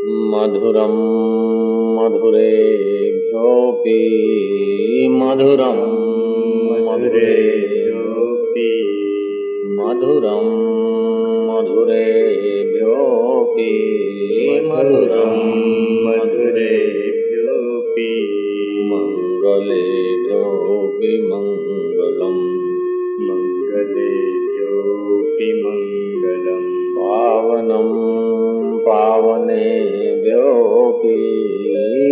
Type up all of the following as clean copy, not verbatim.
मधुरं मधुरेभ्योऽपि मधुरं मधुरेभ्योऽपि मधुरं मधुरेभ्योऽपि मधुरं मधुरेभ्योऽपि मङ्गलेभ्योऽपि मङ्गलम् मङ्गलेभ्योऽपि मङ्गलम् पावनं पावनेभ्योऽपि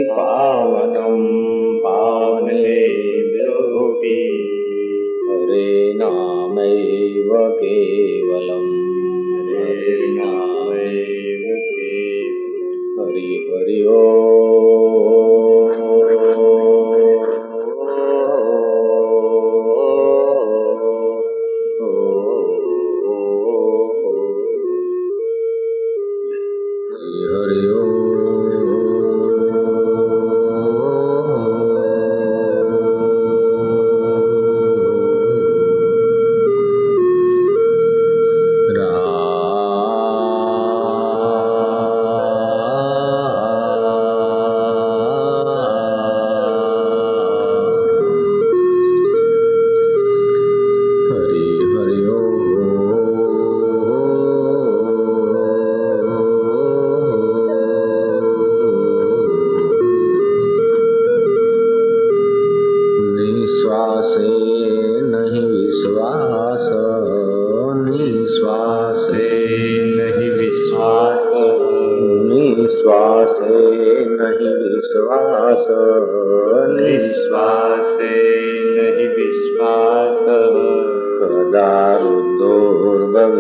पावनं पावनेभ्योऽपि हरे नामैव केवलम् हरे नामैव केवलम् हरि हरि निश्वासे नहीं विश्वास निश्वासे नहीं विश्वास निश्वासे नहीं विश्वास निश्वासे नहीं विश्वास कदा रुद्धोर्भविष्यसि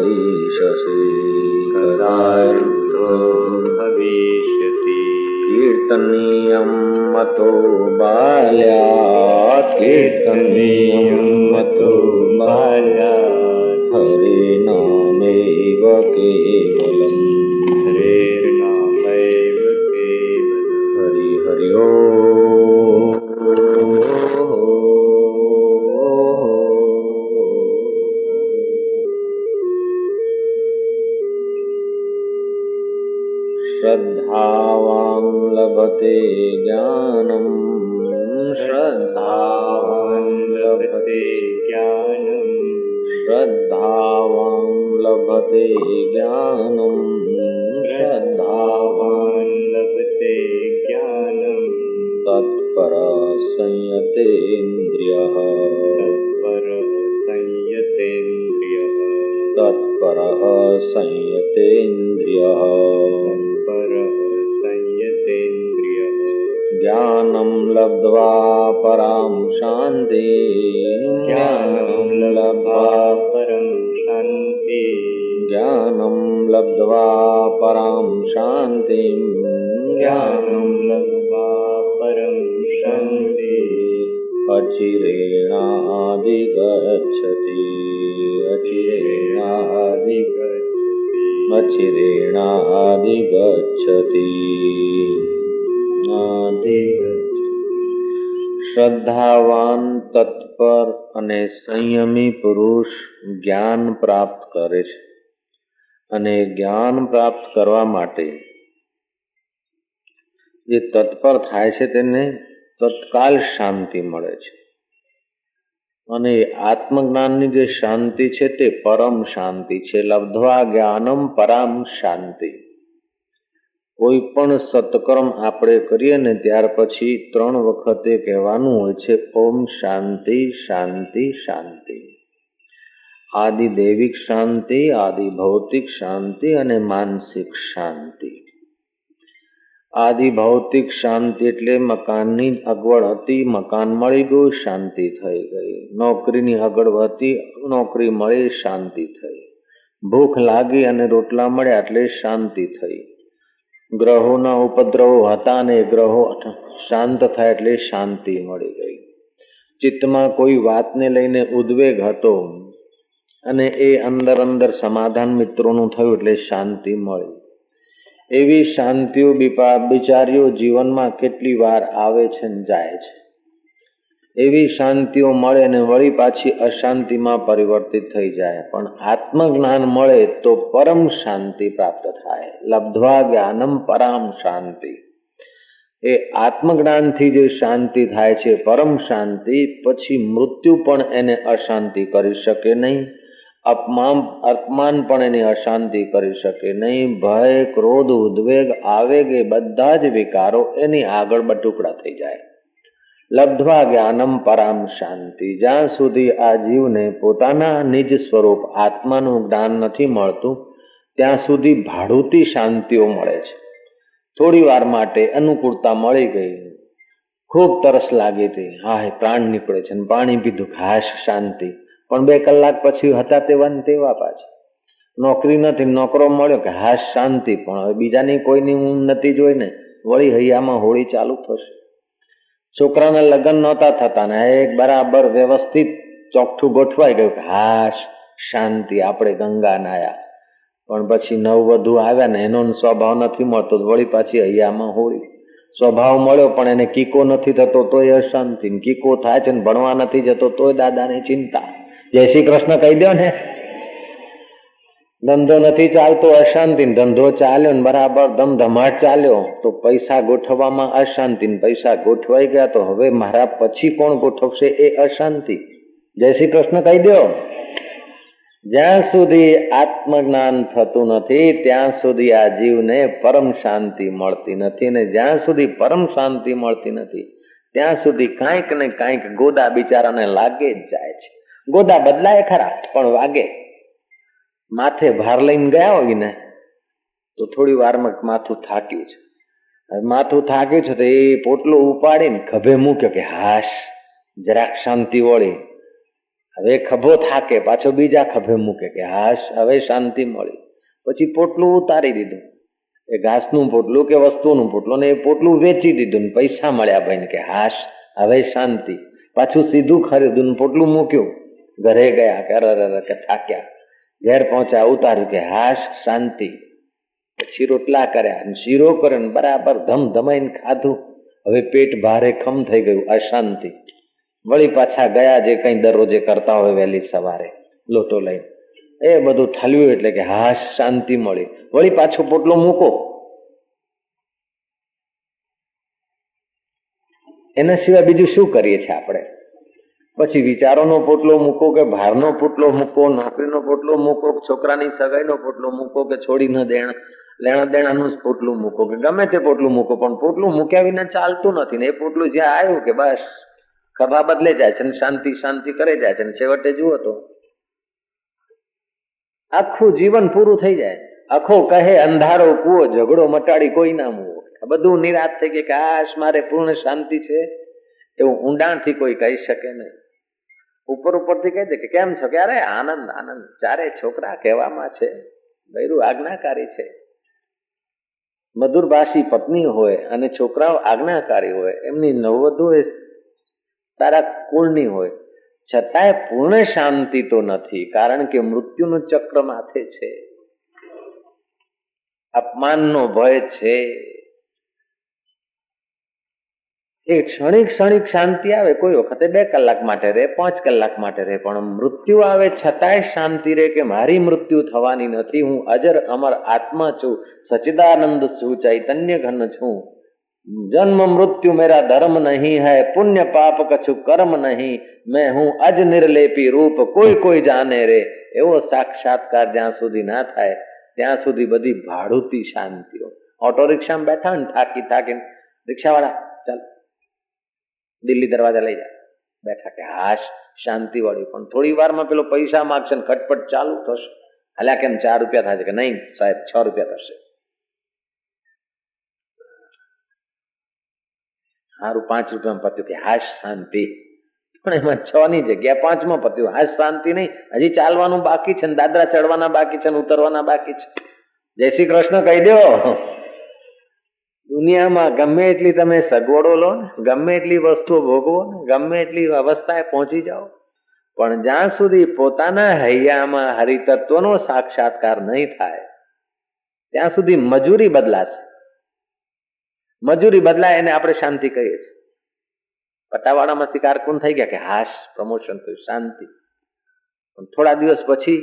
कदा रुद्धोर्भविष्यति कीर्तनीयं मतो बाल्यात् कीर्तनीयं मतो बाल्यात् हरे नामैव केवलम् हरे नामैव केवलम् हरि हरि श्रद्धावान् लभते ज्ञानम् श्रद्धावान् लभते ज्ञानम् श्रद्धावान् लभते ज्ञानम् श्रद्धावान् लभते ज्ञानम् तत्परः संयतेन्द्रियः तत्परः संयतेन्द्रियः तत्परः संयतेन्द्रियः ज्ञानं लब्ध्वा परां शान्तिं ज्ञानं लब्ध्वा परं शान्ति ज्ञानं लब्ध्वा परां शान्तिं ज्ञानं लब्ध्वा परं शान्ति अचिरेणाधिगच्छति अचिरेणाधिगच्छति શ્રદ્ધાવાન તત્પર અને સંયમી પુરુષ જ્ઞાન પ્રાપ્ત કરે છે અને જ્ઞાન પ્રાપ્ત કરવા માટે જે તત્પર થાય છે તેને તત્કાલ શાંતિ મળે છે અને આત્મજ્ઞાનની જે શાંતિ છે તે પરમ શાંતિ છે. લબ્ધ્વા જ્ઞાનમ પરામ શાંતિ. કોઈ પણ સત્કર્મ આપણે કરીએ ને ત્યાર પછી 3 વખતે કહેવાનું હોય છે ઓમ શાંતિ શાંતિ શાંતિ. આદિ દૈવિક શાંતિ, આદિ ભૌતિક શાંતિ અને માનસિક શાંતિ. આદિ ભૌતિક શાંતિ એટલે મકાનની અગવડ હતી, મકાન મળી ગયું, શાંતિ થઈ ગઈ. નોકરીની અગવડ હતી, નોકરી મળી, શાંતિ થઈ. ભૂખ લાગી અને રોટલા મળ્યા એટલે શાંતિ થઈ. ગ્રહોના ઉપદ્રવો હતા અને ગ્રહો શાંત થાય એટલે શાંતિ મળી ગઈ. ચિત્તમાં કોઈ વાતને લઈને ઉદ્વેગ હતો અને એ અંદર અંદર સમાધાન મિત્રોનું થયું એટલે શાંતિ મળી. એવી શાંતિઓ બિચારીઓ જીવનમાં કેટલી વાર આવે છે ને જાય છે. એવી શાંતિઓ મળે ને વળી પાછી અશાંતિમાં પરિવર્તિત થઈ જાય. પણ આત્મજ્ઞાન મળે તો પરમ શાંતિ પ્રાપ્ત થાય. લબ્ધ્વા જ્ઞાનમ પરામ શાંતિ. એ આત્મજ્ઞાનથી જે શાંતિ થાય છે પરમ શાંતિ, પછી મૃત્યુ પણ એને અશાંતિ કરી શકે નહીં, અપમાન પણ એની અશાંતિ કરી શકે નહીં. ભય, ક્રોધ, ઉદ્વેગ, આવેગ એ બધા જ વિકારો એની આગળ બટુકડા થઈ જાય. લબ્ધ્વા જ્ઞાનમ પરામ શાંતિ. જ્યાં સુધી આ જીવને પોતાના નિજ સ્વરૂપ આત્માનું જ્ઞાન નથી મળતું ત્યાં સુધી ભાડુતી શાંતિઓ મળે છે. થોડી વાર માટે અનુકૂળતા મળી ગઈ, ખૂબ તરસ લાગી હતી, હા પ્રાણ નીકળે છે, પાણી પીધું, હાશ શાંતિ. પણ 2 કલાક પછી હતા તેવા પાછા. નોકરી નથી, નોકરો મળ્યો કે હાશ શાંતિ. પણ હવે બીજાની કોઈની ઊંઘ નથી જોઈને વળી હૈયામાં હોળી ચાલુ થશે. છોકરાના લગ્ન નહોતા થતા ને એક બરાબર વ્યવસ્થિત ચોખ્ઠું ગોઠવાઈ ગયું કે હાશ શાંતિ, આપણે ગંગા નાયા. પણ પછી નવવધુ આવ્યા ને એનો સ્વભાવ નથી મળતો, વળી પાછી હૈયામાં હોળી. સ્વભાવ મળ્યો પણ એને કીકો નથી થતો તોય અશાંતિ, કીકો થાય છે ને ભણવા નથી જતો તોય દાદાની ચિંતા. જય શ્રી કૃષ્ણ કહી દો ને. ધંધો નથી ચાલતો અશાંતિ, ધંધો ચાલ્યો ને બરાબર ધમધમાટ ચાલ્યો તો પૈસા ગોઠવવામાં અશાંતિ, પૈસા ગોઠવાઈ ગયા તો હવે મારા પછી કોણ ગોઠવશે એ અશાંતિ. જય શ્રી કૃષ્ણ કહી દો. જ્યાં સુધી આત્મજ્ઞાન થતું નથી ત્યાં સુધી આ જીવને પરમ શાંતિ મળતી નથી, ને જ્યાં સુધી પરમ શાંતિ મળતી નથી ત્યાં સુધી કાંઈક ને કાંઈક ગોદા બિચારાને લાગે જ જાય છે. ગોદા બદલાય ખરા પણ વાગે. માથે ભાર લઈને ગયા હોય ને તો થોડી વારમાં માથું થાક્યું છે. માથું થાક્યું છે તો એ પોટલો ઉપાડીને ખભે મૂક્યો કે હાશ જરાક શાંતિ વળી. હવે ખભો થાકે પાછો બીજા ખભે મૂકે કે હાશ હવે શાંતિ મળી. પછી પોટલું ઉતારી દીધું, એ ઘાસનું પોટલું કે વસ્તુનું પોટલું, ને એ પોટલું વેચી દીધું ને પૈસા મળ્યા ભાઈને કે હાશ હવે શાંતિ. પાછું સીધું ખરીદ્યું ને પોટલું મૂક્યું, ઘરે ગયા કે અરે કે થાક્યા. ઘેર પહોંચ્યા, ઉતાર્યું કે હાશ શાંતિ. પછી રોટલા કર્યા અને શીરો કર્યો ને બરાબર ધમધમાઈને ખાધું. હવે પેટ ભારે ખમ થઈ ગયું, અશાંતિ. વળી પાછા ગયા જે કઈ દરરોજે કરતા હોય વહેલી સવારે લોટો લઈને, એ બધું ઠાલ્યું એટલે કે હાશ શાંતિ મળી. વળી પાછો પોટલો મૂકો. એના સિવાય બીજું શું કરીએ છીએ આપણે? પછી વિચારોનો પોટલો મૂકો કે ભારનો પોટલો મૂકો, નોકરીનો પોટલો મૂકો, છોકરાની સગાઈનો પોટલો મૂકો કે છોડી ન લેણા દેણાનું જ પોટલું મૂકો કે ગમે તે પોટલું મૂકો, પણ પોટલું મૂક્યા વિના ચાલતું નથી ને. એ પોટલું જ્યાં આવ્યું કે બસ ખભા બદલે જાય છે ને શાંતિ શાંતિ કરે જાય છે ને છેવટે જુઓ તો આખું જીવન પૂરું થઈ જાય. આખો કહે અંધારો કૂવો, ઝઘડો મટાડી કોઈ ના મૂવો. બધું નિરાશ થઈ ગયું કે આશ મારે પૂર્ણ શાંતિ છે એવું ઊંડાણથી કોઈ કહી શકે નહીં. ઉપરથી કહે છે કે કેમ છો કે અરે આનંદ આનંદ. ચારે છોકરા કહેવામાં છે, બૈરું આજ્ઞાકારી છે. મધુરભાષી પત્ની હોય અને છોકરાઓ આજ્ઞાકારી હોય, એમની નવવધુ એ સારા કુળની હોય, છતાંય પૂર્ણ શાંતિ તો નથી, કારણ કે મૃત્યુનું ચક્ર માથે છે, અપમાનનો ભય છે. એ ક્ષણિક શાંતિ આવે, કોઈ વખતે 2 કલાક માટે રહે, 5 કલાક માટે રહે, પણ મૃત્યુ આવે છતાંય શાંતિ રહે કે મારી મૃત્યુ થવાની નથી, હું અજર અમર આત્મા છું, સચ્ચિદાનંદ છું, ચૈતન્ય ઘન છું. જન્મ મૃત્યુ મેરા ધર્મ નહીં હૈ, પુણ્ય પાપ કછું કર્મ નહીં, મેં હું અજ નિર્લેપી રૂપ કોઈ જાને રે. એવો સાક્ષાત્કાર જ્યાં સુધી ના થાય ત્યાં સુધી બધી ભાડુતી શાંતિઓ. ઓટો રિક્ષામાં બેઠા ને થાકીને રિક્ષાવાળા ચાલ દિલ્હી દરવાજા લઈ જાય, બેઠા કે હાશ શાંતિ વાળી. પણ થોડી વારમાં પેલો પૈસા માગશે ને ખટપટ ચાલુ થશે. હાલ્યા કેમ 4 રૂપિયા થાય છે કે નહીં સાહેબ 6 રૂપિયા થશે. સારું 5 રૂપિયામાં પત્યું કે હાશ શાંતિ. પણ એમાં 6 ની જગ્યા 5 માં પત્યું. હાશ શાંતિ નહીં, હજી ચાલવાનું બાકી છે ને દાદરા ચડવાના બાકી છે ને ઉતરવાના બાકી છે. જય શ્રી કૃષ્ણ કહી દો. દુનિયામાં ગમે એટલી તમે સગવડો લો ને, ગમે એટલી વસ્તુઓ ભોગવો ને, ગમે એટલી અવસ્થાએ પહોંચી જાઓ, પણ જ્યાં સુધી પોતાના હૈયામાં હરિતત્વનો સાક્ષાત્કાર નહીં થાય ત્યાં સુધી મજૂરી બદલાશે. મજૂરી બદલાય એને આપણે શાંતિ કહીએ છીએ. પટાવાળામાંથી કારકુન થઈ ગયા કે હાશ પ્રમોશન થયું, શાંતિ. પણ થોડા દિવસ પછી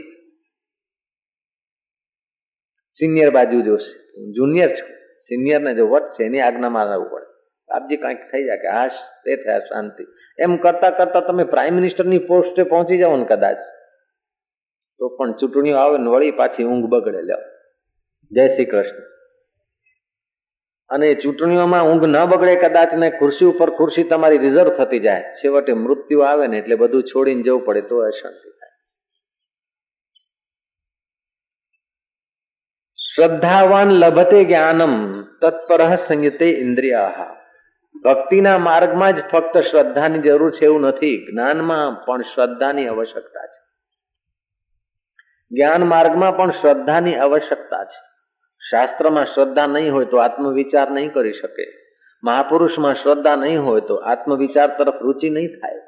સિનિયર બાજુ જોશે, જુનિયર છું, સિનિયર ને જો વટ છે એની આજ્ઞામાં રહેવું પડે. આપજી કંઈક થઈ જાય કે હાશ તે થયા શાંતિ. એમ કરતા કરતા તમે પ્રાઇમ મિનિસ્ટરની પોસ્ટે પહોંચી જાઓ ને કદાચ, તો પણ ચૂંટણીઓ આવે ને વળી પાછી ઊંઘ બગડે. લ્યો, જય શ્રી કૃષ્ણ. અને ચૂંટણીઓમાં ઊંઘ ન બગડે કદાચ ને ખુરશી ઉપર ખુરશી તમારી રિઝર્વ થતી જાય, છેવટે મૃત્યુ આવે ને એટલે બધું છોડીને જવું પડે તો અશાંતિ થાય. શ્રદ્ધાવાન લભતે જ્ઞાનમ તત્પરઃ સંયતે ઇન્દ્રિયાઃ. ભક્તિના માર્ગમાં જ ફક્ત શ્રદ્ધાની જરૂર છે એવું નથી, જ્ઞાનમાં પણ શ્રદ્ધાની આવશ્યકતા છે. જ્ઞાન માર્ગમાં પણ શ્રદ્ધાની આવશ્યકતા છે. શાસ્ત્રમાં શ્રદ્ધા નહીં હોય તો આત્મવિચાર નહીં કરી શકે. મહાપુરુષમાં શ્રદ્ધા નહીં હોય તો આત્મવિચાર તરફ રુચિ નહીં થાય.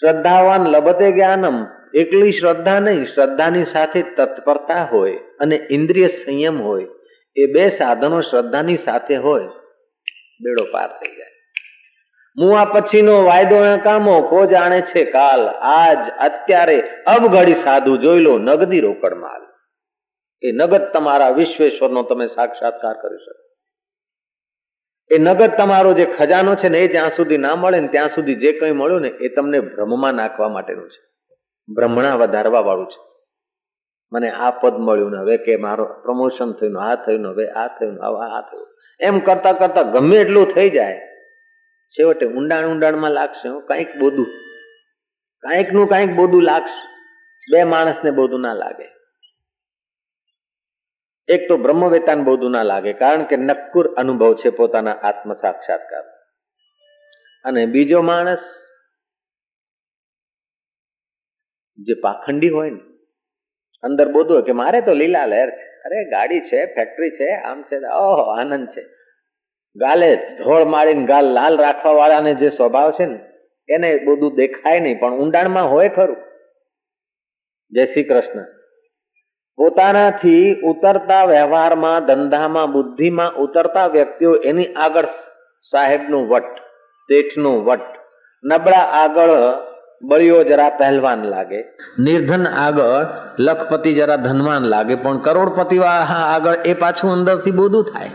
શ્રદ્ધાવાન લભતે જ્ઞાનમ, એકલી શ્રદ્ધા નહીં, શ્રદ્ધાની સાથે તત્પરતા હોય અને ઇન્દ્રિય સંયમ હોય, એ બે સાધનો શ્રદ્ધાની સાથે હોય, બેડો પાર થઈ જાય. મુઆ પછીનો વાયદો કામો કો જાણે છે કાલ, આજ અત્યારે અવઘડી સાધુ જોઈ લો નગદી રોકડ માલ. એ નગદ તમારા વિશ્વેશ્વરનો તમે સાક્ષાત્કાર કરી શકો. એ નગદ તમારો જે ખજાનો છે ને એ જ્યાં સુધી ના મળે ને ત્યાં સુધી જે કંઈ મળ્યું ને એ તમને ભ્રમમાં નાખવા માટેનું છે, ભ્રમણા વધારવા વાળું છે. મને આ પદ મળ્યું ને હવે કે મારો પ્રમોશન થયું, આ થયું, હવે આ થયું, હવે આ થયું, એમ કરતા કરતા ગમે એટલું થઈ જાય, છેવટે ઊંડાણમાં લાગશે કંઈક બોધું, કંઈક નું કંઈક બોધું લાગશે. બે માણસને બોધું ના લાગે. એક તો બ્રહ્મવેતાને બોધું ના લાગે, કારણ કે નક્કુર અનુભવ છે પોતાના આત્મ સાક્ષાત્કાર. અને બીજો માણસ જે પાખંડી હોય ને, અંદર બોધું હોય કે મારે તો લીલા લહેર છે, અરે ગાડી છે, ફેક્ટરી છે, આમ છે, ઓહો આનંદ છે. ગાલે ધોળ મારીને ગાલ લાલ રાખવા વાળાને જે સ્વભાવ છે ને એને બધું દેખાય નહીં, પણ ઊંડાણમાં હોય ખરું. જય શ્રી કૃષ્ણ. પોતાનાથી ઉતરતા વ્યવહારમાં, ધંધામાં, બુદ્ધિમાં ઉતરતા વ્યક્તિઓ એની આગળ સાહેબનું વટ, શેઠનું વટ, નબળા આગળ બળિયો જરા પહેલવાન લાગે, નિર્ધન આગળ લખપતિ જરા ધનવાન લાગે, પણ કરોડપતિ આગળ એ પાછું અંદરથી બોધું થાય.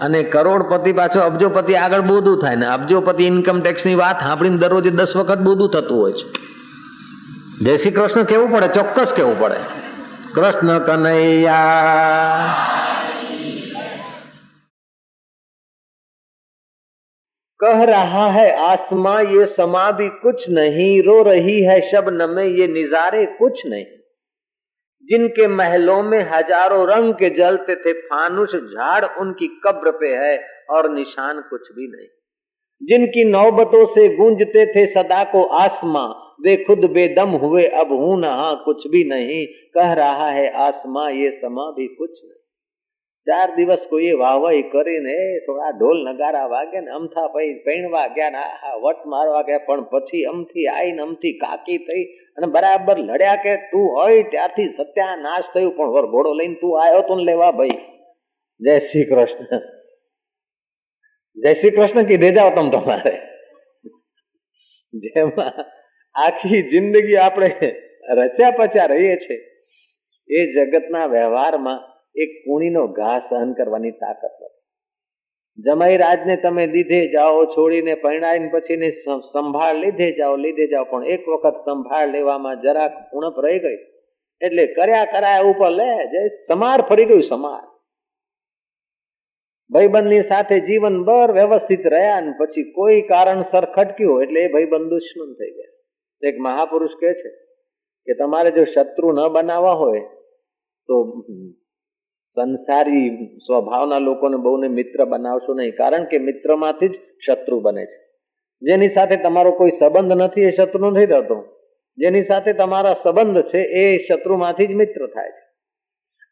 અને કરોડપતિ પાછો અબજોપતિ આગળ બોધું થાય ને અબજોપતિ ઇન્કમ ટેક્સની વાત સાંભળીને દરરોજ 10 વખત બોધું થતું હોય છે. જય શ્રી કૃષ્ણ કેવું પડે, ચોક્કસ કેવું પડે. કૃષ્ણ કનૈયા. कह रहा है आसमां ये समा भी कुछ नहीं, रो रही है शबनम में ये निजारे कुछ नहीं. जिनके महलों में हजारों रंग के जलते थे फानुस झाड़ उनकी कब्र पे है और निशान कुछ भी नहीं. जिनकी नौबतों से गूंजते थे सदा को आसमां, वे खुद बेदम हुए अब हूं नहा कुछ भी नहीं. कह रहा है आसमां ये समा भी कुछ नहीं. 4 દિવસ કોઈએ વાહવાઈ કરીને થોડા ઢોલ નગારા વાગ્યા ને અમથા ભાઈ પૈણવા ગયા ને વટ મારવા ગયા, પણ પછી અમથી આઈને અમથી કાકી થઈ અને બરાબર લડ્યા કે તું હોય ત્યાંથી સત્યાનાશ થયું. પણ વરઘોડો લઈને તું આવ્યો તો ને લેવા ભાઈ. જય શ્રી કૃષ્ણ. જય શ્રી કૃષ્ણ કીધે જાઓ તમે તમારે. જેમાં આખી જિંદગી આપણે રચ્યા પચ્યા રહીએ છીએ, એ જગતના વ્યવહારમાં એક કુણીનો ઘા સહન કરવાની તાકાત નથી. જમાઈ રાજને તમે લીધે જાઓ, છોડીને પરણાઈને પછી સંભાળ લીધે જાઓ, પણ એક વખત સંભાળ લેવામાં જરાક ઉણપ રહી ગઈ એટલે કર્યા ઉપર લે જે સમાર ફરી ગયું. સમાર ભાઈબંધની સાથે જીવનભર વ્યવસ્થિત રહ્યા ને પછી કોઈ કારણસર ખટક્યું એટલે એ ભાઈબંધ દુશ્મન થઈ ગયા. એક મહાપુરુષ કહે છે કે તમારે જો શત્રુ ન બનાવવા હોય તો સંસારી સ્વભાવના લોકોને બહુને મિત્ર બનાવશો નહીં, કારણ કે મિત્રમાંથી જ શત્રુ બને છે. જેની સાથે તમારો કોઈ સંબંધ નથી એ શત્રુ નથી થતો, જેની સાથે તમારા સંબંધ છે એ શત્રુમાંથી જ મિત્ર થાય છે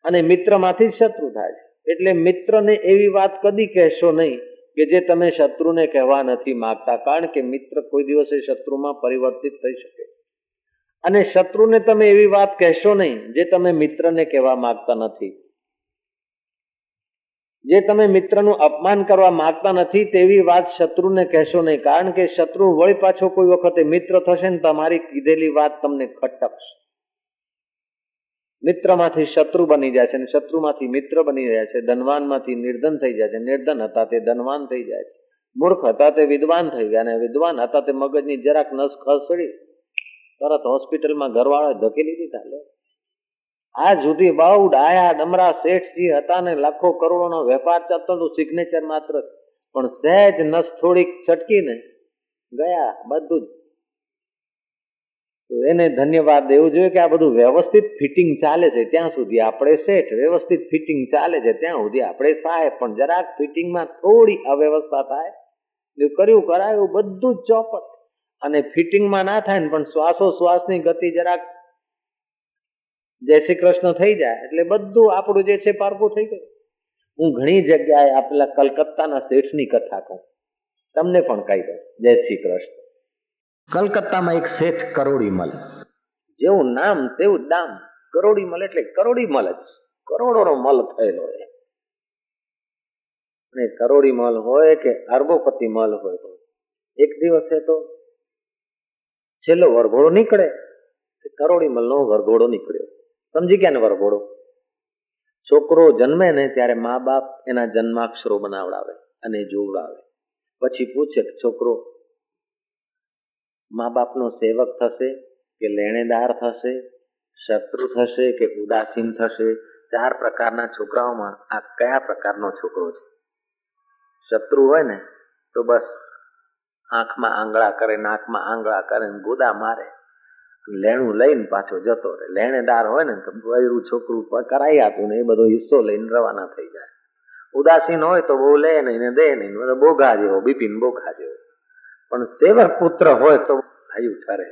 અને મિત્રમાંથી જ શત્રુ થાય છે. એટલે મિત્રને એવી વાત કદી કહેશો નહીં કે જે તમે શત્રુને કહેવા નથી માંગતા, કારણ કે મિત્ર કોઈ દિવસે શત્રુમાં પરિવર્તિત થઈ શકે. અને શત્રુને તમે એવી વાત કહેશો નહીં જે તમે મિત્રને કહેવા માંગતા નથી. જે તમે મિત્રનું અપમાન કરવા માંગતા નથી તેવી વાત શત્રુને કહેશો નહીં, કારણ કે શત્રુ વળી પાછો કોઈ વખતે મિત્ર થશે ને તમારી કીધેલી વાત તમને ખટકશે. મિત્રમાંથી શત્રુ બની જાય છે અને શત્રુમાંથી મિત્ર બની જાય છે. ધનવાનમાંથી નિર્ધન થઈ જાય છે, નિર્ધન હતા તે ધનવાન થઈ જાય છે, મૂર્ખ હતા તે વિદ્વાન થઈ ગયા, અને વિદ્વાન હતા તે મગજની જરાક નસ ખસડી તરત હોસ્પિટલમાં ઘરવાળા ધકેલી દીધા. આ સુધી બહુ ડાયા ડમરા શેઠજી હતા ને લાખો કરોડોનો વેપાર ચાલતો હતો, સિગ્નેચર માત્ર, પણ સહેજ નસ થોડીક છટકીને ગયા બધું જ. તો એને ધન્યવાદ દેવું જોઈએ કે આ બધું વ્યવસ્થિત ફિટિંગ ચાલે છે ત્યાં સુધી આપણે શેઠ, વ્યવસ્થિત ફિટિંગ ચાલે છે ત્યાં સુધી આપણે સાહેબ, પણ જરાક ફિટિંગમાં થોડી અવ્યવસ્થા થાય, કર્યું કરાયું બધું જ ચોપટ, અને ફિટિંગમાં ના થાય ને પણ શ્વાસોશ્વાસની ગતિ જરાક જય શ્રી કૃષ્ણ થઈ જાય એટલે બધું આપણું જે છે પારકું થઈ ગયું. હું ઘણી જગ્યાએ આપેલા કલકત્તાના શેઠની કથા કહું, તમને પણ કહી દઉં. જય શ્રી કૃષ્ણ. કલકત્તામાં એક શેઠ કરોડીમલ, જેવું નામ તેવું દામ. કરોડીમલ એટલે કરોડીમલ જ, કરોડોનો મલ થયેલો હોય. અને કરોડીમલ હોય કે અરબોપતિ મલ હોય, એક દિવસે તો છેલ્લો વરઘોડો નીકળે, કરોડીમલનો વરઘોડો નીકળ્યો. સમજી ગયા ને વરઘોડો? છોકરો જન્મે ને ત્યારે મા બાપ એના જન્માક્ષરો બનાવડાવે અને જોવડાવે, પછી પૂછે કે છોકરો મા બાપનો સેવક થશે કે લેણેદાર થશે, શત્રુ થશે કે ઉદાસીન થશે? 4 પ્રકારના છોકરાઓમાં આ કયા પ્રકારનો છોકરો છે? શત્રુ હોય ને તો બસ આંખમાં આંગળા કરે, નાકમાં આંગળા કરે, ગોદા મારે, લેણું લઈને પાછો જતો રહે. લેણેદાર હોય ને તો વૈરું છોકરું કરાઈ આપું ને એ બધો હિસ્સો લઈને રવાના થઈ જાય. ઉદાસીન હોય તો બહુ લે નહીં, દે નહીં, બોઘા જેવો, બિપિન બોઘા જેવો. પણ સેવક પુત્ર હોય તો આયુ ઠરે.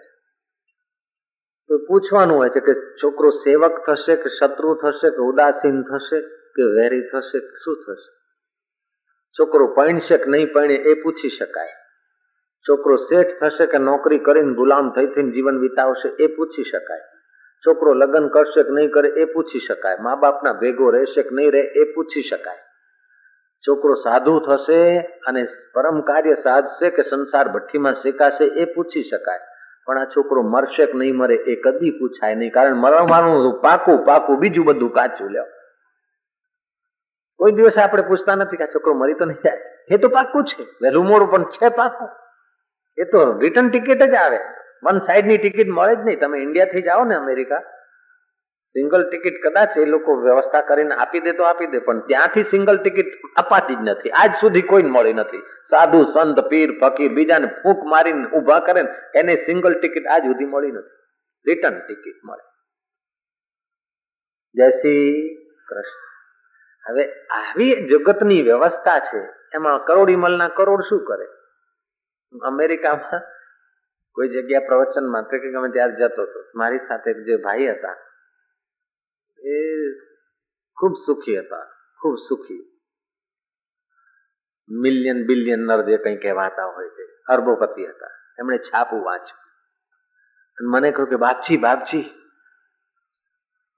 તો પૂછવાનું હોય છે કે છોકરો સેવક થશે કે શત્રુ થશે કે ઉદાસીન થશે કે વેરી થશે, શું થશે? છોકરો પૈણશે કે નહીં પૈણે એ પૂછી શકાય. છોકરો શેઠ થશે કે નોકરી કરીને ગુલામ થઈ થઈને જીવન વિતાવશે એ પૂછી શકાય. છોકરો લગ્ન કરશે કે નહીં કરે એ પૂછી શકાય. મા બાપના ભેગો રહેશે કે નહીં રહે એ પૂછી શકાય. છોકરો સાધુ થશે અને પરમ કાર્ય સાધશે કે સંસાર ભઠ્ઠીમાં શેકાશે એ પૂછી શકાય. પણ આ છોકરો મરશે કે નહીં મરે એ કદી પૂછાય નહીં, કારણ મરવાનું પાકું પાકું, બીજું બધું કાચું. લ્યો, કોઈ દિવસ આપણે પૂછતા નથી કે આ છોકરો મરી તો નહીં જાય, એ તો પાકું છે, વહેલું મોડું પણ છે પાકું. એ તો રિટર્ન ટિકિટ જ આવે, વન સાઈડ ની ટિકિટ મળે જ નહીં. તમે ઇન્ડિયાથી જાઓ ને અમેરિકા, સિંગલ ટિકિટ કદાચ એ લોકો વ્યવસ્થા કરીને આપી દે તો આપી દે, પણ ત્યાંથી સિંગલ ટિકિટ અપાતી જ નથી. આજ સુધી કોઈ મળી નથી. સાધુ સંત પીર ફકીર બીજાને ફૂંક મારીને ઉભા કરે ને એને સિંગલ ટિકિટ આજ સુધી મળી નથી. રિટર્ન ટિકિટ મળે. જય શ્રી કૃષ્ણ. હવે આવી જગતની વ્યવસ્થા છે, એમાં કરોડીમલના કરોડ શું કરે? અમેરિકામાં કોઈ જગ્યા પ્રવચનમાં કે ગમે ત્યારે જતો હતો, મારી સાથે જે ભાઈ હતા એ ખૂબ સુખી હતા, ખૂબ સુખી, મિલિયન બિલિયનર જે કંઈ કહેવાતા હોય તે અરબોપતિ હતા. એમણે છાપું વાંચ્યું, મને કહ્યું કે બાપજી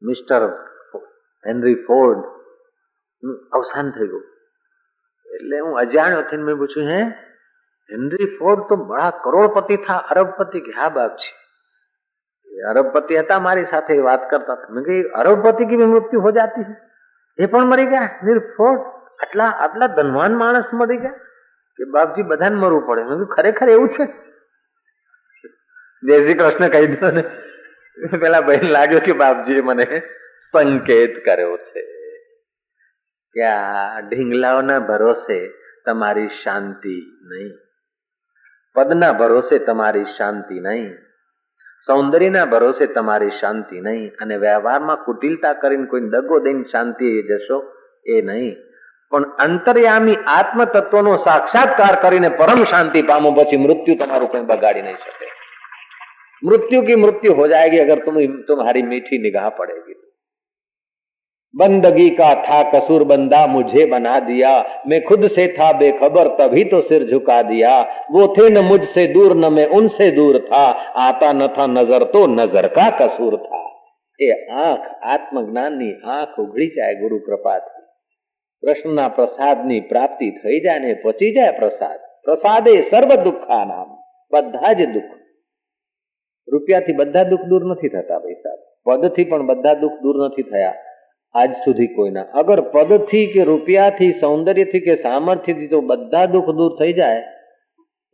મિસ્ટર હેનરી ફોર્ડ અવસાન થઈ ગયું. એટલે હું અજાણ્યો થઈને મેં પૂછ્યું, હે હેનરી ફોર્ડ તો બડા કરોડપતિ થા, અરબપતિ? કે હા બાપજી, अरबपति હતા, મારી સાથે વાત કરતા હતા. મેં કહી अरबपति की भी मृत्यु हो जाती है? એ પણ મરી ગયા નિર્ફોડ? આટલા આટલા ધનવાન માણસ મરી ગયા? કે બાપજી બધાને મરવું પડે. મેં કીધું ખરેખર એવું છે? જય શ્રી કૃષ્ણ કહી દો ને. પેલા બહેન લાગ્યો કે બાપજીએ મને સંકેત કર્યો છે કે આ ઢીંગલાઓના ભરોસે તમારી શાંતિ નહીં, પદના ભરોસે તમારી શાંતિ નહીં, સૌંદર્યના ભરોસે તમારી શાંતિ નહીં, અને વ્યવહારમાં કુટિલતા કરીને કોઈ દગો દઈને શાંતિ જશો એ નહીં, પણ અંતર્યામી આત્મ તત્વનો સાક્ષાત્કાર કરીને પરમ શાંતિ પામો. પછી મૃત્યુ તમારું કઈ બગાડી નહીં શકે. मृत्यु की मृत्यु हो जाएगी अगर तुम्हारी मीठी निगाह पड़ेगी. बंदगी का था कसूर बंदा मुझे बना दिया, मैं खुद से था बेखबर तभी तो सिर झुका दिया, वो थे न मुझसे दूर न मैं उनसे दूर था, आता न था नजर तो नजर का कसूर था. એ આંખ આત્મજ્ઞાનની આંખ ઉઘડી જાય ગુરુ કૃપાથી. કૃષ્ણના પ્રસાદની પ્રાપ્તિ થઈ જાય ને પચી જાય પ્રસાદ. પ્રસાદે સર્વ દુઃખા નામ, બધા જ દુઃખ. રૂપિયાથી બધા દુઃખ દૂર નથી થતા ભાઈ સાહેબ, પદથી પણ બધા દુઃખ દૂર નથી થયા આજ સુધી કોઈના. અગર પદથી કે રૂપિયાથી, સૌંદર્યથી કે સામર્થ્યથી તો બધા દુઃખ દૂર થઈ જાય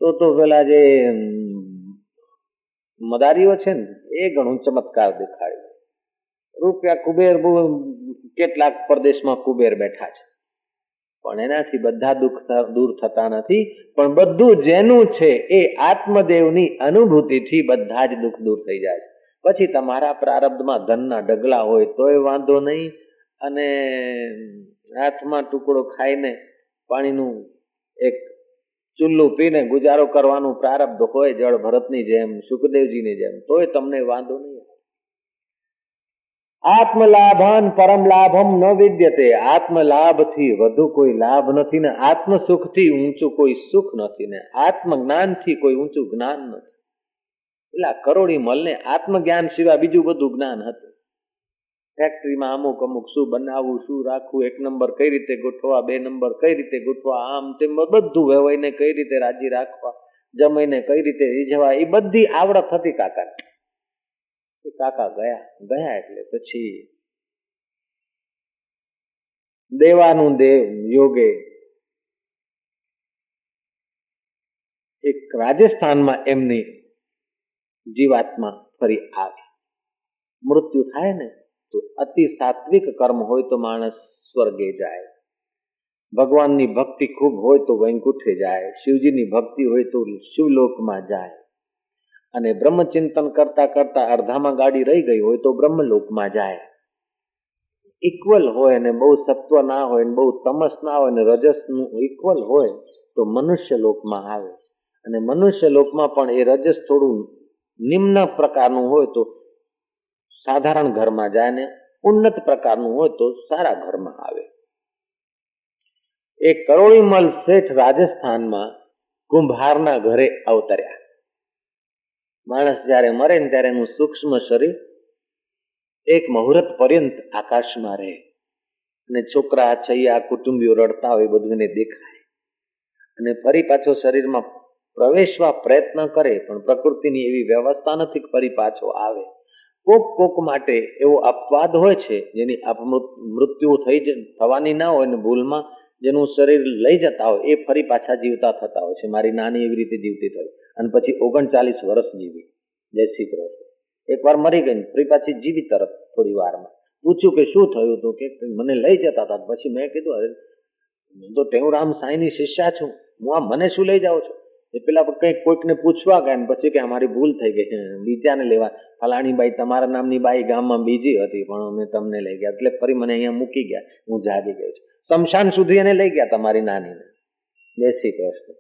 તો પેલા જે મદારીઓ છે ને એ ઘણું ચમત્કાર દેખાડ્યું. રૂપિયા કુબેર કેટલાક પ્રદેશમાં કુબેર બેઠા છે, પણ એનાથી બધા દુઃખ દૂર થતા નથી. પણ બધું જેનું છે એ આત્મદેવની અનુભૂતિથી બધા જ દુઃખ દૂર થઈ જાય. પછી તમારા પ્રારબ્ધમાં ધનના ઢગલા હોય તોય વાંધો નહીં, અને હાથમાં ટુકડો ખાઈને પાણીનું એક ચૂલ્લું પીને ગુજારો કરવાનું પ્રારબ્ધ હોય જળ ભરતની જેમ, સુખદેવજીની જેમ, તોય તમને વાંધો નહીં. આત્મલાભન પરમ લાભમ ન વિદ્યતે. આત્મલાભથી વધુ કોઈ લાભ નથી ને આત્મ સુખથી ઊંચું કોઈ સુખ નથી ને આત્મ જ્ઞાનથી કોઈ ઊંચું જ્ઞાન નથી. એટલે કરોડી મળને આત્મજ્ઞાન સિવાય બીજું બધું જ્ઞાન હતું. ફેક્ટરીમાં અમુક શું બનાવવું, શું રાખવું, 1 નંબર કઈ રીતે ગોઠવા, 2 નંબર કઈ રીતે ગોઠવા, આમ તેમ બધું વેવાઈને કઈ રીતે રાજી રાખવા, જમીને કઈ રીતે રીઝવા, એ બધી આવડત હતી કાકાને. કાકા ગયા એટલે પછી દેવાનું દેવ યોગે એક રાજસ્થાનમાં એમની જીવાત્મા ફરી આવી. મૃત્યુ થાય ને તો અતિ સાત્વિક કર્મ હોય તો માણસ સ્વર્ગે જાય, ભગવાનની ભક્તિ ખૂબ હોય તો વૈકુંઠે જાય, શિવજીની ભક્તિ હોય તો શિવલોકમાં જાય, અને બ્રહ્મચિંતન કરતા કરતા અડધામાં ગાડી રહી ગઈ હોય તો બ્રહ્મલોકમાં જાય. ઇક્વલ હોય ને બહુ સત્વ ના હોય ને બહુ તમસ ના હોય ને રજસનું ઇક્વલ હોય તો મનુષ્ય લોકમાં આવે, અને મનુષ્ય લોકમાં પણ એ રજસ થોડું નિમ્ન પ્રકારનું હોય તો સાધારણ ઘરમાં જાય, ને ઉન્નત પ્રકારનું હોય તો સારા ઘરમાં આવે. એક કરોડીમલ શેઠ રાજસ્થાનમાં કુંભારના ઘરે અવતર્યા. માણસ જયારે મરે ને ત્યારે એનું સૂક્ષ્મ શરીર એક મુહૂર્ત પર્યંત આકાશમાં રહે, અને છોકરા છૈયા કુટુંબીઓ રડતા હોય બધું એને દેખાય, અને ફરી પાછો શરીરમાં પ્રવેશવા પ્રયત્ન કરે, પણ પ્રકૃતિની એવી વ્યવસ્થા નથી ફરી પાછો આવે. કોક માટે એવો અપવાદ હોય છે જેની મૃત્યુ થવાની ના હોય ને ભૂલમાં જેનું શરીર લઈ જતા હોય એ ફરી પાછા જીવતા થતા હોય છે. મારી નાની એવી રીતે જીવતી થઈ અને પછી 39 વર્ષ જીવી. જય શ્રી કૃષ્ણ. એકવાર મરી ગઈ, ફરી પાછી જીવી તરત થોડી વારમાં. પૂછ્યું કે શું થયું હતું, કે મને લઈ જતા હતા. પછી મેં કીધું અરે હું તો ટેવરામ સાંઈની શિષ્યા છું, હું આ મને શું લઈ જાઉં છું. એ પેલા કંઈક કોઈકને પૂછવા ગયા ને પછી કે અમારી ભૂલ થઈ ગઈ છે, બીજાને લેવા, ફલાણી બાઈ તમારા નામની બાઈ ગામમાં બીજી હતી પણ અમે તમને લઈ ગયા, એટલે ફરી મને અહીંયા મૂકી ગયા, હું જાગી ગયો છું. શમશાન સુધી એને લઈ ગયા તમારી નાનીને. જય શ્રી કૃષ્ણ.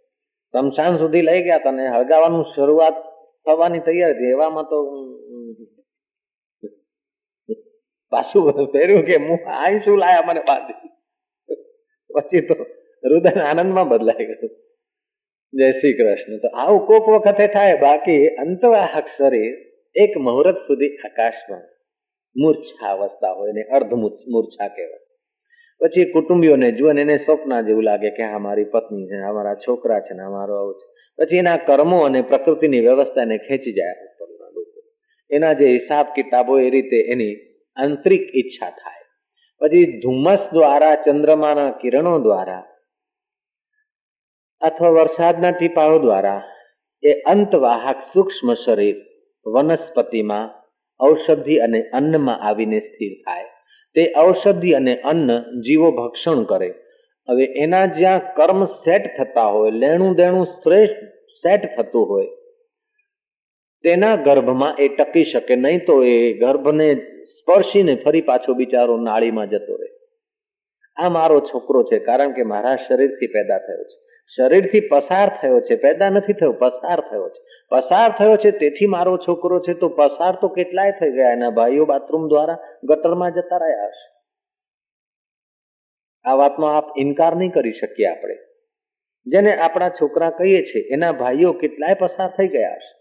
શમશાન સુધી લઈ ગયા તને હળગાવાનું શરૂઆત થવાની તૈયાર હતી, એવામાં તો પાછું પહેર્યું કે હું આ શું લાયા મને બાંધી. પછી તો રુદન આનંદમાં બદલાઈ ગયું. જય શ્રી કૃષ્ણ. તો આવું કોક વખતે થાય, બાકી અંતવાહક શરીર એક મુહૂર્ત સુધી આકાશમાં મૂર્છા અવસ્થા હોય ને અર્ધ મૂર્છા કહેવાય. પછી કુટુંબીઓને જુએ ને એને સ્વપ્ન જેવું લાગે કે આ મારી પત્ની છે, અમારા છોકરા છે ને અમારો આવું છે. પછી એના કર્મો અને પ્રકૃતિની વ્યવસ્થા એને ખેંચી જાય ઉપરના લોકો. એના જે હિસાબ કિતાબો એ રીતે એની આંતરિક ઈચ્છા થાય. પછી ધુમ્મસ દ્વારા, ચંદ્રમાના કિરણો દ્વારા અથવા વરસાદના ટીપાઓ દ્વારા એ અંતવાહક સૂક્ષ્મ શરીર વનસ્પતિમાં ઔષધિ અને અન્નમાં આવીને સ્થિર થાય. તે ઔષધિ અને અન્ન જીવો ભક્ષણ કરે. હવે એના જ્યાં કર્મ સેટ થતા હોય, લેણું દેણું શ્રેષ્ઠ સેટ થતું હોય, તેના ગર્ભમાં એ ટકી શકે, નહીં તો એ ગર્ભને સ્પર્શીને ફરી પાછો બિચારો નાળીમાં જતો રહે. આ મારો છોકરો છે કારણ કે મારા શરીરથી પેદા થયો છે, શરીરથી પસાર થયો છે, પેદા નથી થયો, પસાર થયો છે. પસાર થયો છે તેથી મારો છોકરો છે, તો પસાર તો કેટલાય થઈ ગયા. એના ભાઈઓ બાથરૂમ દ્વારા ગટરમાં જતા રહ્યા હશે. આ વાતનો આપ ઇનકાર નહીં કરી શકીએ. આપણે જેને આપણા છોકરા કહીએ છીએ એના ભાઈઓ કેટલાય પસાર થઈ ગયા હશે.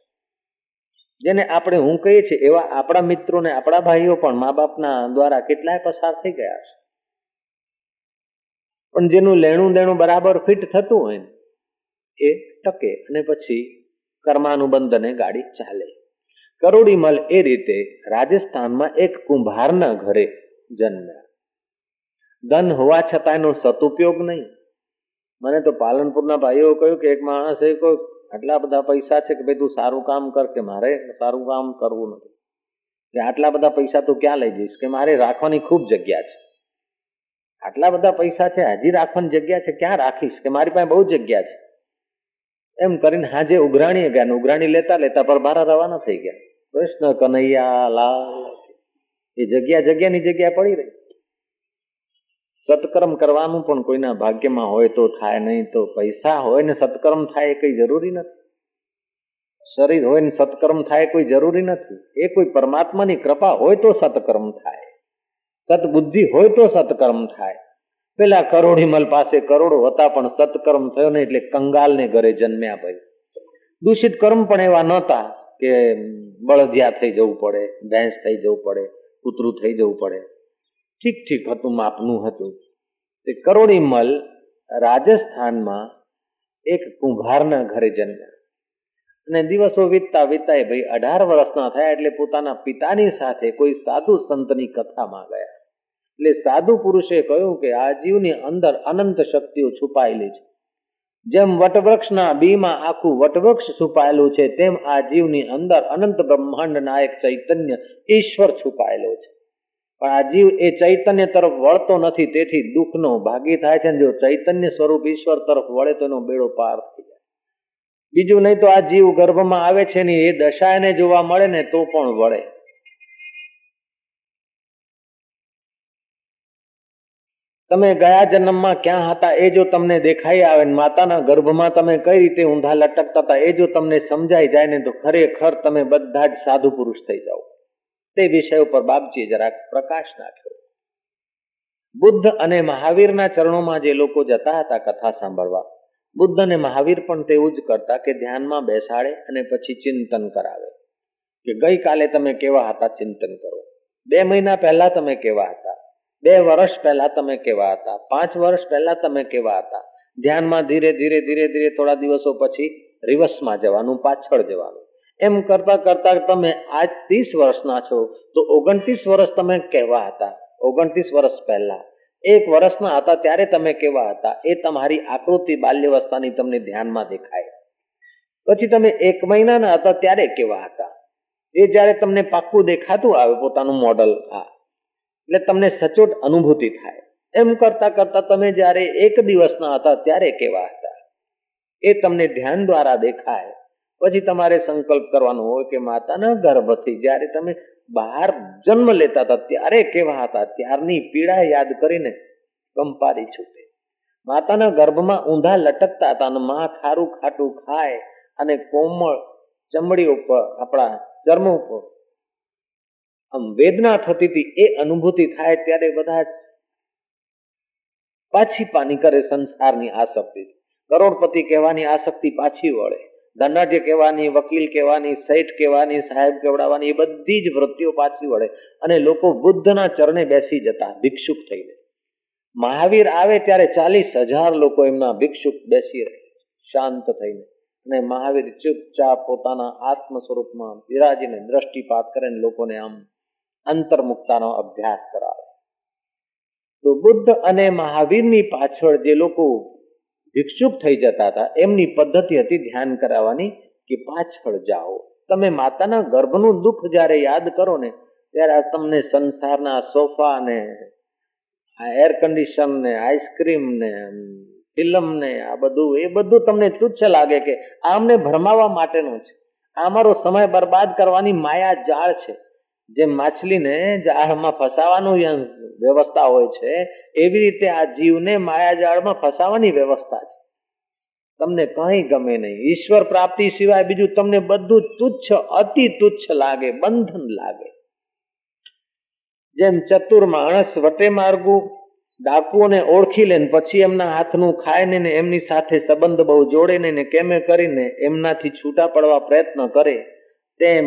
જેને આપણે હું કહીએ છીએ એવા આપણા મિત્રોને આપણા ભાઈઓ પણ મા બાપના દ્વારા કેટલાય પસાર થઈ ગયા હશે. પણ જેનું લેણું દેણું બરાબર ફિટ થતું હોય ને એ ટકે અને પછી કર્માનુબંધને ગાડી ચાલે. કરોડીમલ એ રીતે રાજસ્થાનમાં એક કુંભારના ઘરે જન્મ્યા. ધન હોવા છતાં એનો સદુપયોગ નહીં. મને તો પાલનપુરના ભાઈઓ કહ્યું કે એક માણસે કોઈ આટલા બધા પૈસા છે કે ભાઈ તું સારું કામ કર, કે મારે સારું કામ કરવું નથી, કે આટલા બધા પૈસા તું ક્યાં લઈ જઈશ, કે મારે રાખવાની ખૂબ જગ્યા છે. આટલા બધા પૈસા છે, હજી રાખવાની જગ્યા છે, ક્યાં રાખીશ, કે મારી પાસે બહુ જગ્યા છે. એમ કરીને હાજે ઉઘરાણી ગયા ને ઉઘરાણી લેતા લેતા પરભારા રવાના થઈ ગયા. કૃષ્ણ કનૈયા લાલ. એ જગ્યાની જગ્યા પડી રહી. સત્કર્મ કરવાનું પણ કોઈના ભાગ્યમાં હોય તો થાય, નહીં તો પૈસા હોય ને સત્કર્મ થાય એ કઈ જરૂરી નથી. શરીર હોય ને સત્કર્મ થાય કોઈ જરૂરી નથી. એ કોઈ પરમાત્માની કૃપા હોય તો સત્કર્મ થાય, સદબુદ્ધિ હોય તો સત્કર્મ થાય. પેલા કરોડીમલ પાસે કરોડો હતા પણ સત્કર્મ થયો ને એટલે કંગાલને ઘરે જન્મ્યા. ભાઈ દૂષિત કર્મ પણ એવા નહોતા કે બળદિયા થઈ જવું પડે, ભેંસ થઈ જવું પડે, કૂતરું થઈ જવું પડે. ઠીક ઠીક હતું, માપનું હતું. તે કરોડીમલ રાજસ્થાનમાં એક કુંભારના ઘરે જન્મ્યા અને દિવસો વીતતા વીતતા ભાઈ 18 વર્ષના થયા એટલે પોતાના પિતાની સાથે કોઈ સાધુ સંતની કથામાં ગયા. એટલે સાધુ પુરુષે કહ્યું કે આ જીવની અંદર અનંત શક્તિઓ છુપાયેલી છે. જેમ વટવૃક્ષના બીમાં આખું વટવૃક્ષ છુપાયેલું છે, તેમ આ જીવની અંદર અનંત બ્રહ્માંડના એક ચૈતન્ય ઈશ્વર છુપાયેલો છે. પણ આ જીવ એ ચૈતન્ય તરફ વળતો નથી, તેથી દુઃખનો ભાગી થાય છે. જો ચૈતન્ય સ્વરૂપ ઈશ્વર તરફ વળે તો એનો બેડો પાર થઈ જાય. બીજું નહીં તો આ જીવ ગર્ભમાં આવે છે ને એ દશા એને જોવા મળે ને તો પણ વળે. તમે ગયા જન્મમાં ક્યાં હતા એ જો તમને દેખાઈ આવે ને માતાના ગર્ભમાં તમે કઈ રીતે ઊંધા લટકતા હતા એ જો તમને સમજાઈ જાય ને તો ખરેખર તમે બધા જ સાધુ પુરુષ થઈ જાઓ. તે વિષય ઉપર બાપજીએ જરાક પ્રકાશ નાખ્યો. બુદ્ધ અને મહાવીરના ચરણોમાં જે લોકો જતા હતા કથા સાંભળવા, બુદ્ધ અને મહાવીર પણ તેવું જ કરતા કે ધ્યાનમાં બેસાડે અને પછી ચિંતન કરાવે કે ગઈકાલે તમે કેવા હતા, ચિંતન કરો. 2 મહિના પહેલા તમે કેવા હતા, 2 વર્ષ પહેલા તમે કેવા હતા, 5 વર્ષ પહેલા તમે કેવા હતા. ધ્યાનમાં ધીરે ધીરે ધીરે ધીરે થોડા દિવસો પછી રિવર્સમાં જવાનું, પાછળ જવાનું. એમ કરતા કરતા તમે આજ 30 વર્ષના છો તો 29 વર્ષ તમે કેવા હતા, 29 વર્ષ પહેલા. 1 વર્ષના હતા ત્યારે તમે કેવા હતા, એ તમારી આકૃતિ બાલ્યાવસ્થાની તમને ધ્યાનમાં દેખાય. પછી તમે 1 મહિનાના હતા ત્યારે કેવા હતા, એ જયારે તમને પાક્કું દેખાતું આવે પોતાનું મોડલ, એટલે તમને સચોટ અનુભૂતિ થાય. એમ કરતા કરતા તમે જયારે 1 દિવસના હતા ત્યારે કેવા હતા એ તમને ધ્યાન દ્વારા દેખાય. પછી તમારે સંકલ્પ કરવાનો હોય કે માતાના ગર્ભથી જયારે તમે બહાર જન્મ લેતા હતા ત્યારે કેવા હતા, ત્યારની પીડા યાદ કરીને કંપારી છૂટે. માતાના ગર્ભમાં ઊંધા લટકતા હતા અને માં ખારું ખાટું ખાય અને કોમળ ચમડી ઉપર, આપણા ચર્મ ઉપર આમ વેદના થતી હતી, એ અનુભૂતિ થાય ત્યારે બધા જ પાછી પાની કરે. સંસારની આસક્તિ, કરોડપતિ કહેવાની આસક્તિ પાછી વળે, ધનાઢ્ય કહેવાની, વકીલ કહેવાની, શેઠ કહેવાની, સાહેબ કેવડાવવાની, એ બધી જ વૃત્તિઓ પાછી વળે અને લોકો બુદ્ધના ચરણે બેસી જતા ભિક્ષુક થઈને. મહાવીર આવે ત્યારે 40,000 લોકો એમના ભિક્ષુક બેસી રહે શાંત થઈને, અને મહાવીર ચૂપચાપ પોતાના આત્મ સ્વરૂપમાં વિરાજીને દ્રષ્ટિપાત કરે ને લોકોને આમ અંતર્મુક્તાનો અભ્યાસ કરાવે. તો બુદ્ધ અને મહાવીરની પાછળ જે લોકો ભિક્ષુક થઈ જતા હતા એમની પદ્ધતિ હતી ધ્યાન કરાવવાની કે પાછળ જાઓ. તમે માતાના ગર્ભનું દુઃખ જયારે યાદ કરો ને ત્યારે તમને સંસારના સોફા ને એર કન્ડિશન ને આઈસ્ક્રીમ ને ફિલ્મ ને આ બધું, એ બધું તમને તુચ્છ લાગે કે આ અમને ભરમાવા માટેનું છે, આ અમારો સમય બરબાદ કરવાની માયા જાળ છે. જેમ માછલીને જાળમાં ફસાવાનું વ્યવસ્થા હોય છે એવી રીતે આ જીવને માયા જાળમાં ફસાવાની વ્યવસ્થા છે. તમને કઈ ગમે નહીં, ઈશ્વર પ્રાપ્તિ સિવાય બીજું તમને બધું તુચ્છ, અતિ તુચ્છ લાગે, બંધન લાગે. જેમ ચતુર માણસ વટે માર્ગું ડાકુઓને ઓળખી લે પછી એમના હાથનું ખાય ને એમની સાથે સંબંધ બહુ જોડે ને કેમે કરીને એમનાથી છૂટા પડવા પ્રયત્ન કરે, તેમ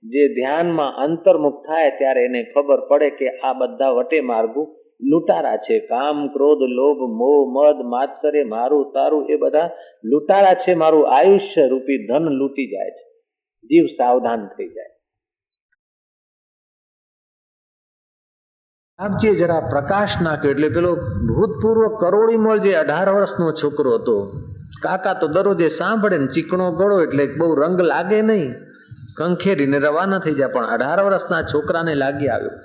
જે ધ્યાનમાં અંતર્મુખ થાય ત્યારે એને ખબર પડે કે આ બધા વટે માર્ગું લૂંટારા છે. કામ, ક્રોધ, લોભ, મોહ, મદ, માત્સર્ય, મારું તારું એ બધા લૂંટારા છે. મારું આયુષ્ય રૂપી ધન લૂંટી જાય છે. જીવ સાવધાન થઈ જાય. આપજે જરા પ્રકાશ નાખ્યો એટલે પેલો ભૂતપૂર્વ કરોડીમલ જે 18 વર્ષનો છોકરો હતો, કાકા તો દરરોજે સાંભળે ને ચીકણો ગળો એટલે બહુ રંગ લાગે નહીં, કંખેરીને રવાના થઈ જાય. પણ 18 વર્ષના છોકરાને લાગી આવ્યું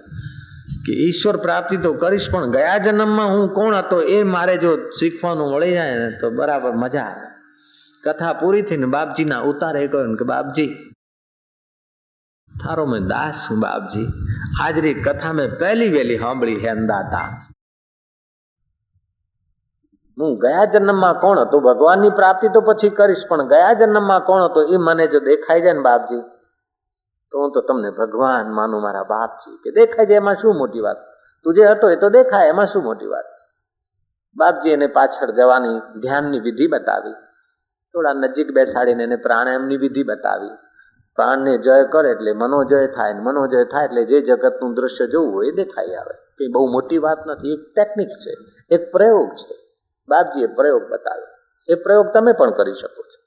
કે ઈશ્વર પ્રાપ્તિ તો કરીશ, પણ ગયા જન્મમાં હું કોણ હતો એ મારે જો શીખવાનું મળી જાય ને તો બરાબર મજા આવે. કથા પૂરી થઈને બાપજીના ઉતારે કહ્યું કે બાપજી થારો મેં દાસ હું. બાપજી આજરી કથા મેં પહેલી વહેલી સાંભળી હે અંદાતા. હું ગયા જન્મમાં કોણ હતો, ભગવાનની પ્રાપ્તિ તો પછી કરીશ, પણ ગયા જન્મમાં કોણ હતો એ મને જો દેખાઈ જાય ને બાપજી તો હું તો તમને ભગવાન માનું મારા બાપજી. કે દેખાઈ જાય એમાં શું મોટી વાત, તું જે હતો એ તો દેખાય એમાં શું મોટી વાત. બાપજી એને પાછળ જવાની ધ્યાનની વિધિ બતાવી, થોડા નજીક બેસાડીને એને પ્રાણાયામની વિધિ બતાવી. પ્રાણને જય કરે એટલે મનોજય થાય, મનોજય થાય એટલે જે જગતનું દ્રશ્ય જોવું હોય એ દેખાઈ આવે. એ બહુ મોટી વાત નથી, એક ટેકનિક છે, એક પ્રયોગ છે. બાપજીએ પ્રયોગ બતાવ્યો, એ પ્રયોગ તમે પણ કરી શકો છો.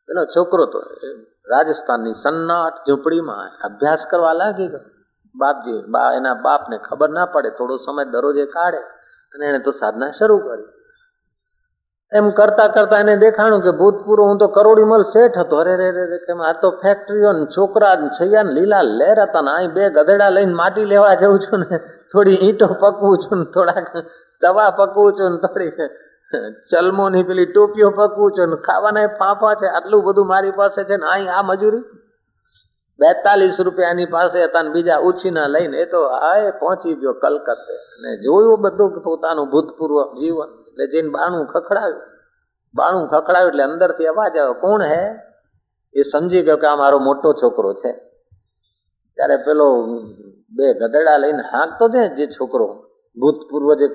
પેલો છોકરો તો રાજસ્થાનની સન્નાટ ઝૂંપડીમાં અભ્યાસ કરવા લાગી ગયો. બાપજી એના બાપને ખબર ના પડે, થોડો સમય દરરોજે કાઢે અને એને તો સાધના શરૂ કરી. એમ કરતા કરતા એને દેખાણું કે ભૂતપૂર્વ હું તો કરોડીમલ શેઠ હતો. અરે રે રે કેમ આ તો ફેક્ટરીઓ છોકરા છૈયા ને લીલા લહેર હતા ને અહીં 2 ગધેડા લઈને માટી લેવા જઉં છું ને થોડી ઈંટો પકવું છું ને થોડાક તવા પકવું છું ને થોડી ચલમો ની પેલી ટોપીઓ પકવું છું ને ખાવાના ફાંફા છે, આટલું બધું મારી પાસે છે ને અહીં આ મજૂરી 42 રૂપિયાની પાસે હતા ને બીજા ઉછીના લઈને એ તો આય પહોંચી ગયો કલકત્તે અને જોયું બધું પોતાનું ભૂતપૂર્વ જીવન. એટલે જઈને બાણું ખખડાવ્યું એટલે અંદરથી અવાજ આવ્યો, કોણ હે? એ સમજી ગયો કે આ મારો મોટો છોકરો છે. ત્યારે પેલો 2 ગધેડા લઈને હાંકતો છે જે છોકરો ભૂતપૂર્વ જે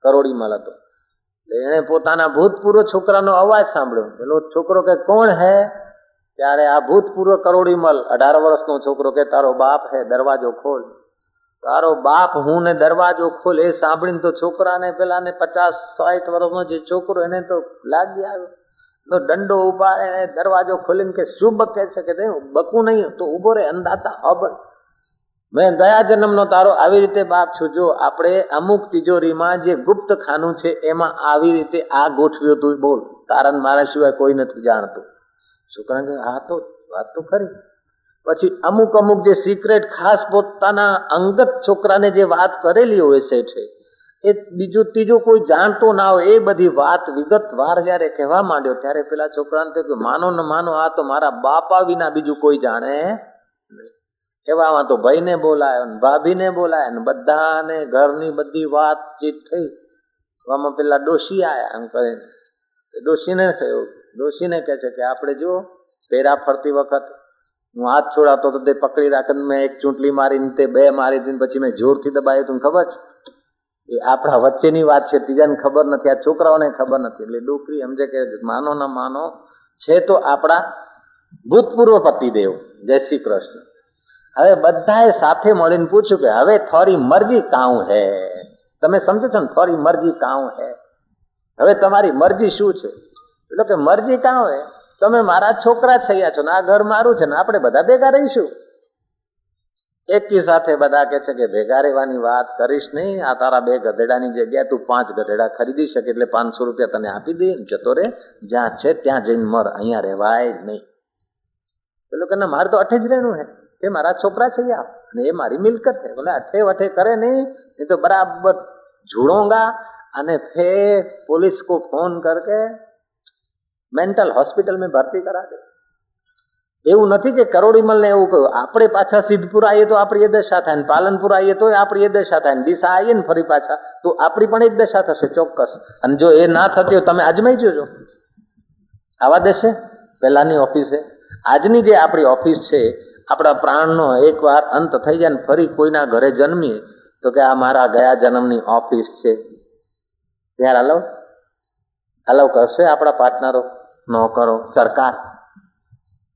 કરોડીમલ હતો, એને પોતાના ભૂતપૂર્વ છોકરાનો અવાજ સાંભળ્યો. પેલો છોકરો કે કોણ હે? ત્યારે આ ભૂતપૂર્વ કરોડીમલ 18 વર્ષનો છોકરો કે તારો બાપ હે, દરવાજો ખોલ. તારો બાપ હું ને દરવાજો ખોલ. એ સાંભળીને તો છોકરાને પેલાને 50-60 વર્ષનો જે છોકરો એને તો લાગી આવ્યો, તો દંડો ઉપાડે દરવાજો ખોલીને કે શું બકે છે? કે બકું નહીં તો ઉભો રે અંદાતા અબળ, મેં ગયા જન્મનો તારો આવી રીતે બાપ છું. જો આપણે અમુક તિજોરીમાં જે ગુપ્ત ખાનું છે એમાં આવી રીતે આ ગોઠવ્યું તું, બોલ તારા મારા સિવાય કોઈ નથી જાણતું. છોકરા કે હા તો વાત તો ખરી. પછી અમુક જે સિક્રેટ ખાસ પોતાના અંગત છોકરાને જે વાત કરેલી હોય છે એ ત્રીજો કોઈ જાણતો ના હોય, એ બધી વાત વિગતવાર જયારે કહેવા માંડ્યો ત્યારે પેલા છોકરાને થયું કે માનો ન માનો આ તો મારા બાપા વિના બીજું કોઈ જાણે નહીં. એવામાં તો ભાઈને બોલાયો ને ભાભીને બોલાયા ને બધાને ઘરની બધી વાતચીત થઈ. આમાં પેલા ડોશી આયા એમ કરીને ડોશીને થયું, ડોશીને કહે છે કે આપણે જો પેરા ફરતી વખત હું હાથ છોડાતો તો તે પકડી રાખે, મેં એક ચૂંટલી મારીને તે 2 મારી હતી પછી મેં જોરથી દબાયું તું, ખબર છે? એ આપણા વચ્ચેની વાત છે, ત્રીજાને ખબર નથી, આ છોકરાઓને ખબર નથી. એટલે ડોકરી સમજે કે માનો ન માનો છે તો આપણા ભૂતપૂર્વ પતિદેવ. જય શ્રી કૃષ્ણ. હવે બધાએ સાથે મળીને પૂછ્યું કે હવે થોરી મરજી કાઉ હે? તમે સમજો છો ને, થોરી મરજી કાઉ હે? હવે તમારી મરજી શું છે? એટલે કે મરજી કાઉ હે, તમે મારા છોકરા છૈયા છો ને આ ઘર મારું છે ને આપણે બધા ભેગા રહીશું. એકી સાથે બધા કે છે કે ભેગા રહેવાની વાત કરીશ નહીં, આ તારા 2 ગધેડાની જગ્યાએ તું 5 ગધેડા ખરીદી શકે એટલે 500 રૂપિયા તને આપી દે, જતો રે, જ્યાં છે ત્યાં જઈને મર, અહીંયા રહેવાય નહીં. પેલું કે ના મારે તો અઠે જ રહેવું હે, એ મારા છોકરા છે યાર અને એ મારી મિલકત है. बोले अठे वठे करे नहीं, नहीं तो बराबर झूड़ोगा અને फिर पुलिस को फोन करके मेंटल हॉस्पिटल में भर्ती करा दे. એવું નથી કે કરોડીમલ ને એવું કહ્યું. આપણે પાછા સિદ્ધપુર આવીએ તો આપણી એ દશા થાય, પાલનપુર આવીએ તો આપણી એ દશા થાય, ડીસા આવીએ ને ફરી પાછા તો આપણી પણ એ દશા થશે ચોક્કસ. અને જો એ ના થતી હોય તમે અજમાઈ જોજો. આવા દેશે પહેલાની ઓફિસે, આજની જે આપણી ઓફિસ છે, આપણા પ્રાણનો એકવાર અંત થઈ જાય ને ફરી કોઈના ઘરે જન્મીએ તો કે આ મારા ગયા જન્મની ઓફિસ છે. ત્યારે અલાવ કરશે આપણા પાર્ટનરો, નોકરો, સરકાર?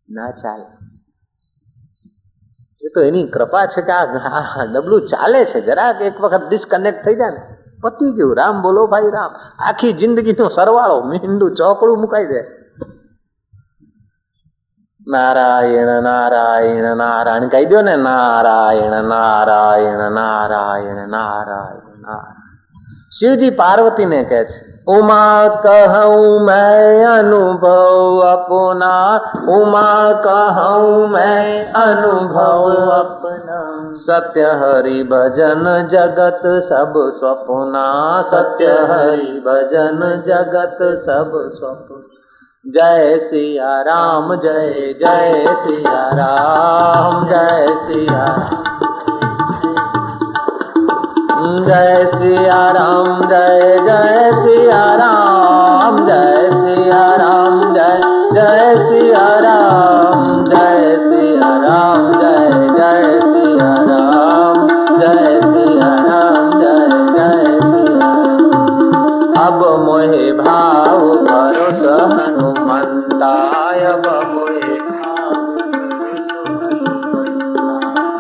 ના ચાલે. એ તો એની કૃપા છે કે આ ડબલું ચાલે છે. જરાક એક વખત ડિસ્કનેક્ટ થઈ જાય ને પતી ગયું. રામ બોલો ભાઈ રામ. આખી જિંદગીનો સરવાળો મીંડું ચોકડું મુકાઈ દે. નારાયણ નારાયણ નારાયણ કહી દો ને, નારાયણ નારાયણ નારાયણ નારાયણ નારાયણ. શિવજી પાર્વતી ને કહે છે, उमा कहूँ मैं अनुभव अपना, उमा कहूँ मैं अनुभव अपना, सत्य हरि भजन जगत सब स्वप्ना, सत्य हरि भजन जगत सब स्वप्न. जय सिया राम जय जय सिया राम जय सिया जय सिया राम जय जय सिया राम जय सिया राम जय जय सिया राम जय सिया राम जय जय सिया राम जय सिया राम जय जय सिया. अब मोहे भाव भरोसा हनुमंता, अब मोहे भाव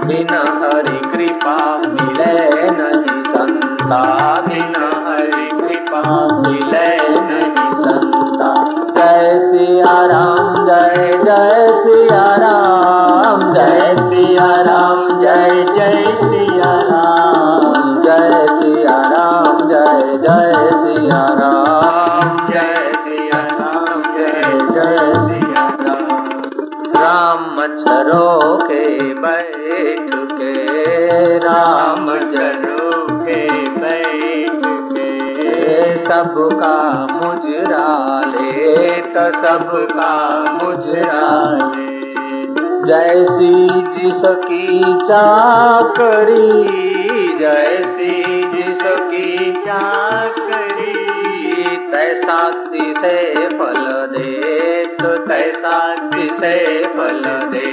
बिना हरि कृपा मिले नहीं संता, बिना हरि कृपा मिले नहीं संता. जय सिया राम जय जय सिया राम जय सिया राम जय जय सिया राम जय सिया राम जय जय सिया राम जय सिया राम जय जय सिया राम. राम मच्छरों के बैठ के, राम जनो के बैठ के, सबका मुजरा ले तो सबका मुजरा ले. जैसी जिसकी चाकरी, जैसी जिसकी चाकरी, तैसा तिसे फल दे तो तैसा तिसे फल दे.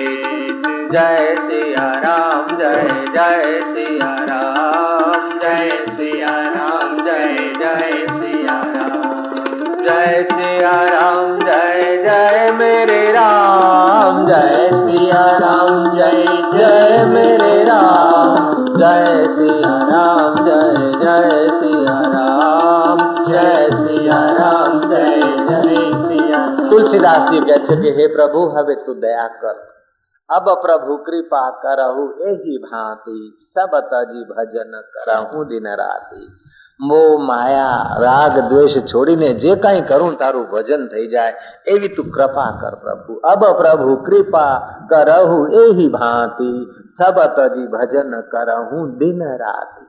जय सिया राम जय जय सिया राम जय सिया राम जय जय सिया राम जय सिया राम जय जय मेरे राम जय सिया राम जय जय मेरे राम जय सिया राम जय जय सिया राम जय सिया राम जय जय सिया. तुलसीदास जी કહે છે કે હે પ્રભુ હવે તું દયા કર. अब प्रभु कृपा करहु एही भांति, सब तजी भजन करहु दिन राति. मोह माया राग द्वेष छोड़ीने जे कई करूं तारू भजन थई जाए एवी तू कृपा कर प्रभु. अब प्रभु कृपा करहु एही भांति, सब तजी भजन करहु दिन राति.